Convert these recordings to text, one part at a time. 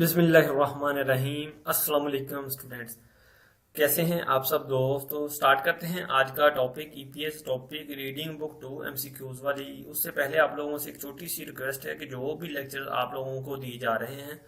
बिस्मिल्लाहिर्रहमानिर्रहीम। अस्सलाम वालेकुम स्टूडेंट्स, कैसे हैं आप सब दोस्त। तो स्टार्ट करते हैं आज का topic EPS topic reading book 2 MCQs वाली। उससे पहले आप लोगों से एक छोटी सी रिक्वेस्ट है कि जो भी लेक्चर आप लोगों को दिए जा रहे हैं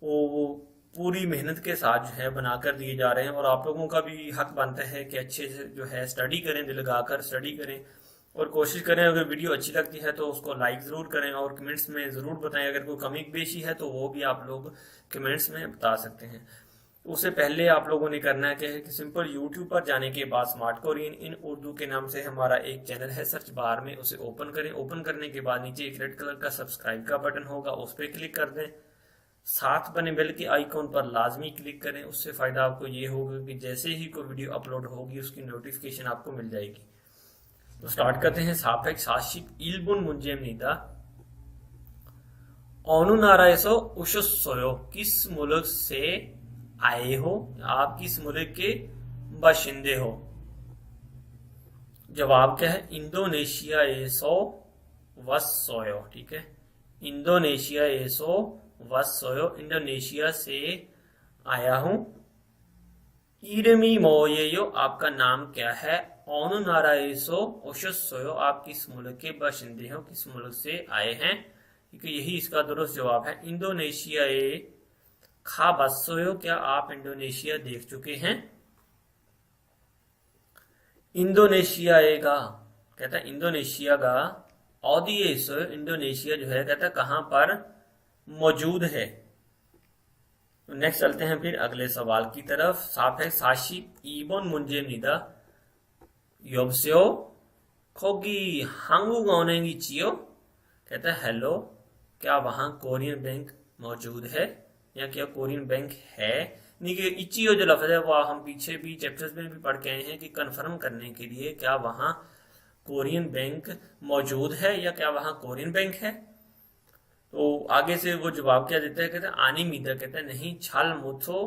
वो पूरी मेहनत के साथ जो है बनाकर दिए जा रहे हैं, और आप लोगों का भी हक बनता है कि अच्छे से जो है स्टडी करें, दिल लगाकर स्टडी करें और कोशिश करें। अगर वीडियो अच्छी लगती है तो उसको लाइक ज़रूर करें और कमेंट्स में ज़रूर बताएं। अगर कोई कमी पेशी है तो वो भी आप लोग कमेंट्स में बता सकते हैं। उससे पहले आप लोगों ने करना है कि सिंपल यूट्यूब पर जाने के बाद स्मार्ट कोरियन इन उर्दू के नाम से हमारा एक चैनल है, सर्च बार में उसे ओपन करें। ओपन करने के बाद नीचे एक रेड कलर का सब्सक्राइब का बटन होगा, उस पर क्लिक कर दें। साथ बने बेल के आइकॉन पर लाजमी क्लिक करें। उससे फायदा आपको ये होगा कि जैसे ही कोई वीडियो अपलोड होगी उसकी नोटिफिकेशन आपको मिल जाएगी। तो स्टार्ट करते हैं। साफेक साशिप इल्बुन मुंजेमनीदा ओनु नारायसो उशुसोयो, किस मुल्क से आए हो, आप किस मुल्क के बाशिंदे हो। जवाब क्या है, इंडोनेशिया एसो वसोयो। ठीक है, इंडोनेशिया एसो वसोयो, इंडोनेशिया से आया हूं। इरमी मोयेयो, आपका नाम क्या है। ओनु नारायसो ओशुसोयो, आप किस मुल्क के बाशिंदे हो, किस मुल्क से आए हैं। ठीक है, यही इसका दुरुस्त जवाब है। इंडोनेशिया ए खा बसोयो, क्या आप इंडोनेशिया देख चुके हैं। इंडोनेशिया का कहता है इंडोनेशिया का ऑदिएसो, इंडोनेशिया जो है कहता है कहां पर मौजूद है। तो नेक्स्ट चलते हैं फिर अगले सवाल की तरफ। साफ है साशी इबन मुंजेमनीदा योबस्यो खोगी हांगुग ओनेंगी चियो, कहता है हेलो, क्या वहां कोरियन बैंक मौजूद है या क्या कोरियन बैंक है। इचियो जो लफ्ज है वह हम पीछे भी चैप्टर्स में भी पढ़ के आए हैं कि कंफर्म करने के लिए क्या वहां कोरियन बैंक मौजूद है या क्या वहां कोरियन बैंक है। तो आगे से वो जवाब क्या देता है, कहता है आनी मीदा, कहता है नहीं, छाल मुथो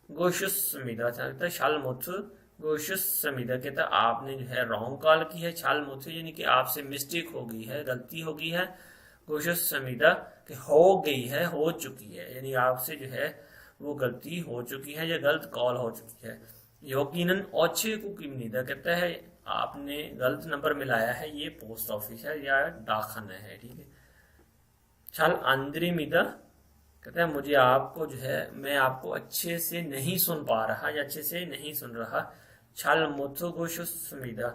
गोशुस मीदा, कहता है छाल मुथो गोशुस समीदा, कहता है आपने जो है रॉन्ग कॉल की है। छाल मुथो यानी कि आपसे मिस्टेक हो गई है, गलती हो गई है। गोशुस समीदा कि हो गई है, हो चुकी है, यानी आपसे जो है वो गलती हो चुकी है या गलत कॉल हो चुकी है। यकीनन ओछे को कीमनीदा, कहता है आपने गलत नंबर मिलाया है, ये पोस्ट ऑफिस है या डाकखाना है। ठीक है, छल अंदरी मिदा, कहता है मुझे आपको जो है मैं आपको अच्छे से नहीं सुन पा रहा या अच्छे से नहीं सुन रहा। छल मुत्सुमिदा,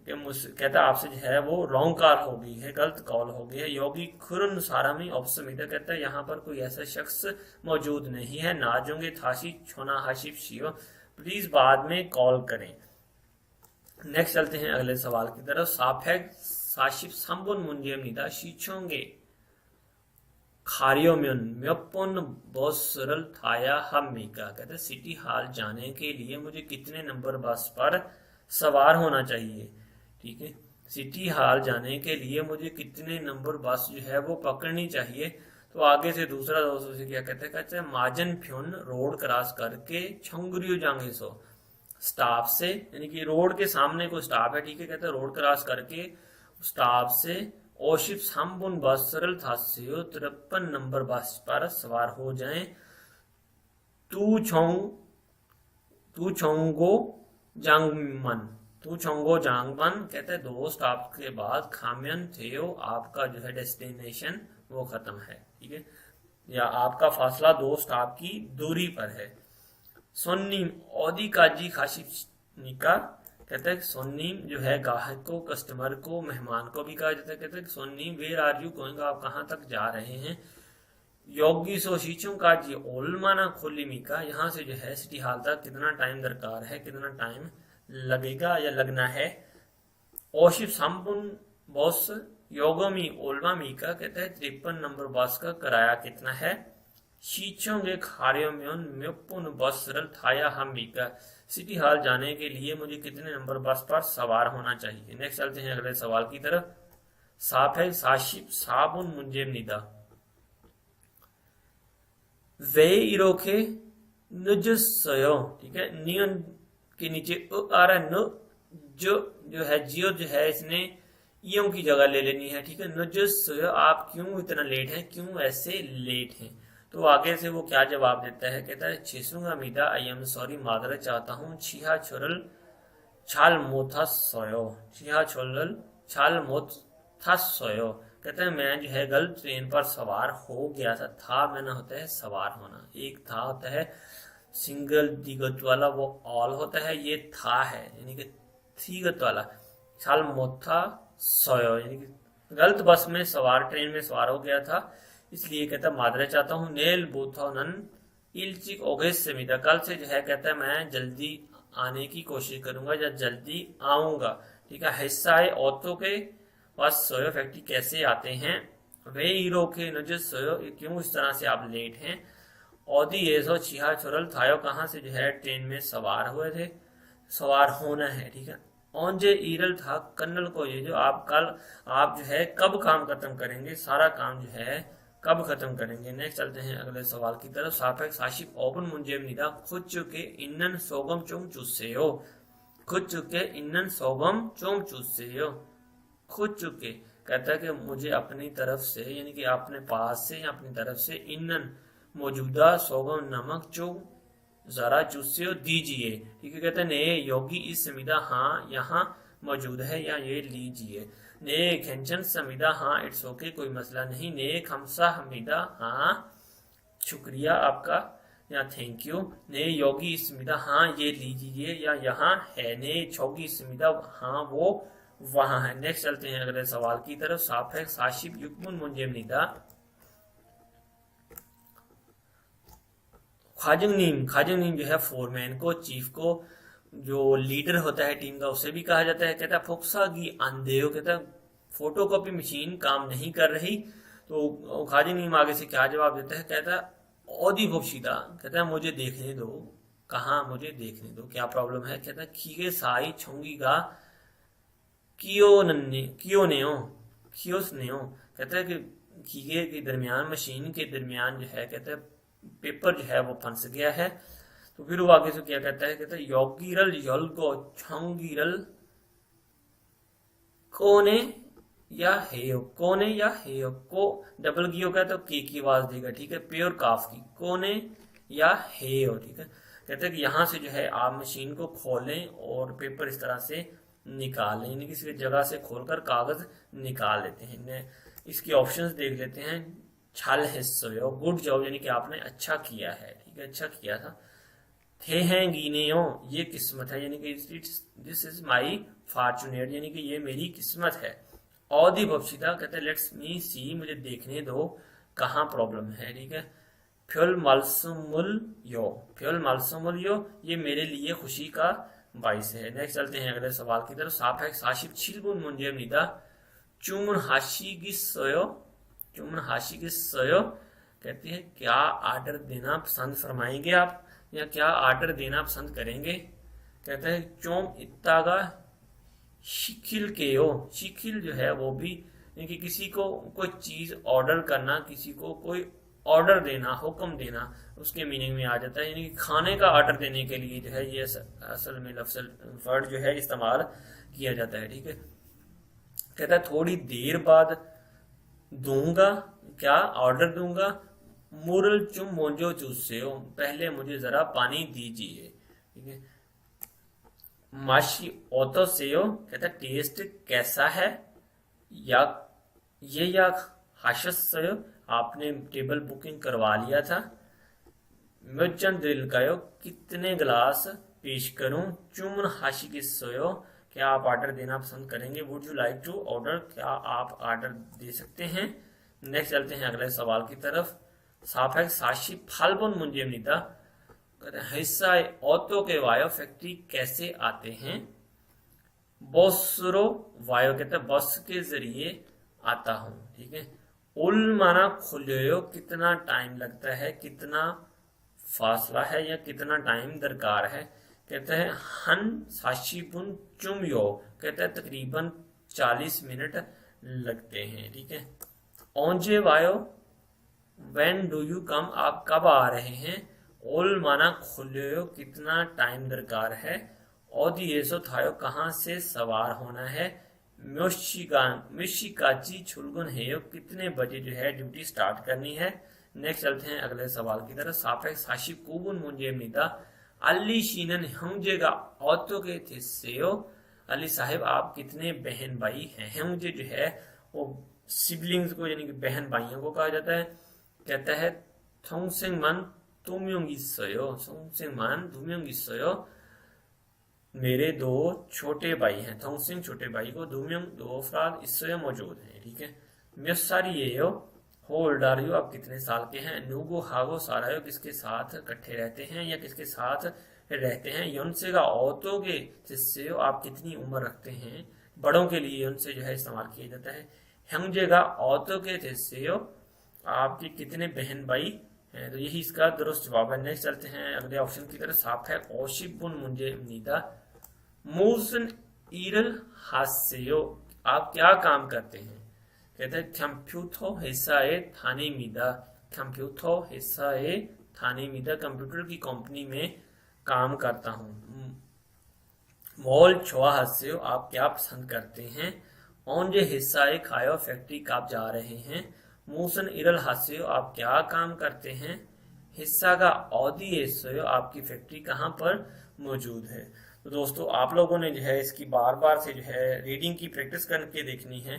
कहता आपसे जो है वो रॉन्ग कॉल हो गई है, गलत कॉल हो गई है। योगी खुरन सारामी ऑप्समिदा, कहता है यहाँ पर कोई ऐसा शख्स मौजूद नहीं है। नाजोंगे थाशी छोना हाशिफ शियो, प्लीज बाद में कॉल करें। नेक्स्ट चलते हैं अगले सवाल की तरफ। साफेक साशिफ संबुन मुंजेमनीदा शीचोंगे खारियोम्योन म्योपोन बोसरल थाया हमीका, कहते सिटी हॉल जाने के लिए मुझे कितने नंबर बस पर सवार होना चाहिए। ठीक है, सिटी हॉल जाने के लिए मुझे कितने नंबर बस जो है वो पकड़नी चाहिए। तो आगे से दूसरा दोस्तों से क्या कहते हैं माजन फ्योन रोड क्रॉस करके छंगरियो जांगे सो, स्टॉप से यानी कि रोड के सामने कोई स्टॉप है। ठीक है, कहते हैं रोड क्रॉस करके स्टॉप से ओशिप साम्बुन बस सरल था 53 नंबर बस पर सवार हो जाएं। तू छोंगो जांगमन, तू छोंगो जांगमन, कहते हैं 2 स्टॉप के बाद खाम्यन थेयो, आपका जो है डेस्टिनेशन वो खत्म है। ठीक है, या आपका फासला 2 स्टॉप की दूरी पर है। सोन्नीम ओदी काजी खाशिनिका, कहते हैं सोन्नीम जो है ग्राहक को, कस्टमर को, मेहमान को भी कहा जाता है। कहते हैं सोन्नीम वेर आर यू गोइंग, आप कहाँ तक जा रहे हैं। योगी सोशीचों का जी ओलमाना खोलीमिका, यहाँ से जो है सिटी हॉल तक कितना टाइम दरकार है, कितना टाइम लगेगा या लगना है। ओशिप संपुन बॉस योगमी ओलमामिका, कहते हैं 53 नंबर बस का किराया कितना है। शीचोंगे खारियोम्योन म्योपुन बस रल थाया हमीका, सिटी हॉल जाने के लिए मुझे कितने नंबर बस पर सवार होना चाहिए। नेक्स्ट चलते हैं अगले सवाल की तरफ। साफ है साशिप साबुन मुंजेमनीदा वे इरोखे नुजसयो, ठीक है, नियन के नीचे आ रहा है न, जो है जियो जो है इसने ईयों की जगह ले लेनी है। ठीक है, नुजसयो, आप क्यों इतना लेट हैं, क्यों ऐसे लेट हैं। तो आगे से वो क्या जवाब देता है, कहता है छेसूंगा मीदा आई एम सॉरी, मादरत चाहता हूँ, छिहा छोरल छाल मोथा सोयो, छिहा छोरल छाल मोथा सोयो, कहते हैं मैं जो है गलत ट्रेन पर सवार हो गया था मैंने होता है सवार होना, एक था होता है सिंगल द्विगत वाला, वो ऑल होता है, ये था है यानी कि थीगत वाला, छाल मोथा सोयो यानी कि गलत बस में सवार, ट्रेन में सवार हो गया था, इसलिए कहता मादरा चाहता हूँ, नेल बोथोनन इल्चिक ओगेस से मीदा, कल से जो है कहता है मैं जल्दी आने की कोशिश करूंगा या जल्दी आऊंगा, ठीक है। हिस्सा है औरतों के पास सोयो फैक्ट्री कैसे आते हैं, वे हीरो के नजर सोयो क्यों इस तरह से आप लेट हैं, औदी ये सो छिहा छोरल थायो कहाँ से जो है ट्रेन में सवार हुए थे, सवार होना है, ठीक है। ओंजे ईरल था कन्नल को, ये जो आप कल आप जो है कब काम खत्म करेंगे, सारा काम जो है कब खत्म करेंगे। नेक्स्ट चलते हैं अगले सवाल की तरफ। सापेक्ष साशिप ओपन मुंजेम निदा खुद चुके इन्नन सोगम चुम चुस्से हो, खुद चुके इन्नन सोगम चुम चुस्से हो, खुद चुके कहता है कि मुझे अपनी तरफ से यानी कि अपने पास से या अपनी तरफ से इन्नन मौजूदा सोगम नमक चो जरा चुस्से हो दीजिए, ठीक है। कहते हैं ने योगी इस संविदा हाँ यहाँ मौजूद है या ये लीजिए, ने खेंचन संविदा हाँ इट्स ओके कोई मसला नहीं, ने खमसा हमीदा हाँ शुक्रिया आपका या थैंक यू, ने योगी संविदा हाँ ये लीजिए या यहाँ है, ने छोगी संविदा हाँ वो वहां है। नेक्स्ट चलते हैं अगले सवाल की तरफ। साफेक साशिब युग्मुन मुंजेम निदा खाजंग नीम जो है फोरमैन को, चीफ को, जो लीडर होता है टीम का उसे भी कहा जाता है। कहता है फोक्सा की अंधेयो, कहता है फोटो कॉपी मशीन काम नहीं कर रही, तो खाजंग नीम आगे से क्या जवाब देता है, कहता है ओदी फोक्शीदा, कहता है मुझे देखने दो, कहा मुझे देखने दो, क्या प्रॉब्लम है, कहता है खीगे साई छोंगी का कियो नेओ, कहता है कि खीगे के दरमियान मशीन के दरमियान जो है कहता है पेपर जो है वो फंस गया है। तो फिर वो आगे से क्या कहता है, कहता है योगीरल योलगो छंगीरल कोने या हेयो, कोने या हेयो, को डबल गियो का तो के की आवाज देगा, ठीक है, प्योर काफ की, कोने या हेयो, ठीक है। कहते हैं कि यहाँ से जो है आप मशीन को खोलें और पेपर इस तरह से निकाल लें, किसी जगह से खोलकर कागज निकाल लेते हैं। इसके ऑप्शंस देख लेते हैं। छाल हिस्सो गुड जॉब यानी कि आपने अच्छा किया है, ठीक है, अच्छा किया था। थे हैं गीनेओ ये किस्मत है यानी कि दिस इज माई फॉर्चुनेट यानी कि ये मेरी किस्मत है। औदी भपशिदा कहते हैं लेट्स मी सी मुझे देखने दो कहाँ प्रॉब्लम है, ठीक है। फ्योल मालसुमुल यो ये मेरे लिए खुशी का बाइस है। नेक्स्ट चलते हैं अगले सवाल की तरफ। साफ है साशिब छिलबुन मुंजेम निदा चुमुन हाशी की सोयो कहती है क्या ऑर्डर देना पसंद फरमाएंगे आप या क्या ऑर्डर देना पसंद करेंगे। कहते हैं चोम इत्तागा शिखिल के हो, शिखिल जो है वो भी कि किसी को कोई चीज ऑर्डर करना, किसी को कोई ऑर्डर देना, हुक्म देना, उसके मीनिंग में आ जाता है। यानी कि खाने का ऑर्डर देने के लिए जो है ये असल में लफ्ज़ वर्ड जो है इस्तेमाल किया जाता है, ठीक है। कहता है थोड़ी देर बाद दूंगा, क्या ऑर्डर दूंगा। मुरल चुम मोंजो चूसे हो पहले मुझे जरा पानी दीजिए, ठीक है। माशी ओतो से हो कहता है टेस्ट कैसा है, या ये या हाशस से हो आपने टेबल बुकिंग करवा लिया था। मुचन दिल का कितने गिलास पेश करूं। चुमन हाशी की सोयो क्या आप ऑर्डर देना पसंद करेंगे। Would you like to order क्या आप ऑर्डर दे सकते हैं। नेक्स्ट चलते हैं अगले सवाल की तरफ। साफ है साशी फाल्बन मुंजेम निदा कहते हैं हिस्सा ऑटो के वायो फैक्ट्री कैसे आते हैं। बसरो वायो कहते हैं बस के जरिए आता हूं, ठीक है। उल माना खुलो कितना टाइम लगता है, कितना फासला है या कितना टाइम दरकार है। कहते हैं हन साशिबुन चुमयो कहते हैं तकरीबन 40 मिनट लगते हैं, ठीक है। ओंजे वायो व्हेन डू यू कम आप कब आ रहे हैं। ओल माना खुलो कितना टाइम दरकार है। ओदी येसो थायो कहाँ से सवार होना है। मिशिकाची छुलगुन है कितने बजे जो है ड्यूटी स्टार्ट करनी है। नेक्स्ट चलते हैं अगले सवाल की तरफ। सापेक्ष साशी कुबुन मुंजे मिदा अली शीनन हमजेगा औतो के थिस्सेयो। अली साहिब आप कितने बहन भाई हैं। हमजे जो है वो सिबलिंग्स को यानी कि बहन भाइयों को कहा जाता है। कहता है थोंगसिंगमान तुमयोंग 있어요। थोंगसिंगमान तुमयोंग 있어요। मेरे दो छोटे भाई हैं। थोंगसिंग छोटे भाई को, दुम्योंग दो अफराद 있어요 मौजूद हैं। ठीक है। 몇 살이에요? हो ओल्ड आर यू आप कितने साल के हैं। नुगो हागो सारायो किसके साथ इकट्ठे रहते हैं या किसके साथ रहते हैं। योनसेगा औतोगे जिससे आप कितनी उम्र रखते हैं। बड़ों के लिए योनसे जो है इस्तेमाल किया जाता है। हमजेगा औतोगे जिससे आपके कितने बहन भाई हैं। तो यही इसका दुरुस्त जवाब है। नेक्स्ट चलते हैं अगले ऑप्शन की तरफ। साफ है ओशिबुन मुंजे नीदा मूसन ईरल हास्यो। आप क्या काम करते हैं। कहते हैं कंप्यूटर 회사에 다닙니다। कंप्यूटर 회사에 다닙니다। कंप्यूटर की कंपनी में काम करता हूँ। 뭘 좋아하세요? आप क्या पसंद करते हैं। 언제 회사에 가요? फैक्ट्री कब जा रहे हैं। 무슨 일을 하세요? आप क्या काम करते हैं। हिस्सा가 어디에 있어요? आपकी फैक्ट्री कहाँ पर मौजूद है। तो दोस्तों आप लोगों ने जो है इसकी बार बार से जो है रीडिंग की प्रैक्टिस करके देखनी है।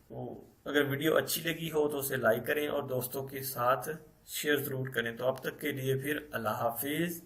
तो अगर वीडियो अच्छी लगी हो तो उसे लाइक करें और दोस्तों के साथ शेयर जरूर करें। तो अब तक के लिए फिर अल्लाह हाफिज।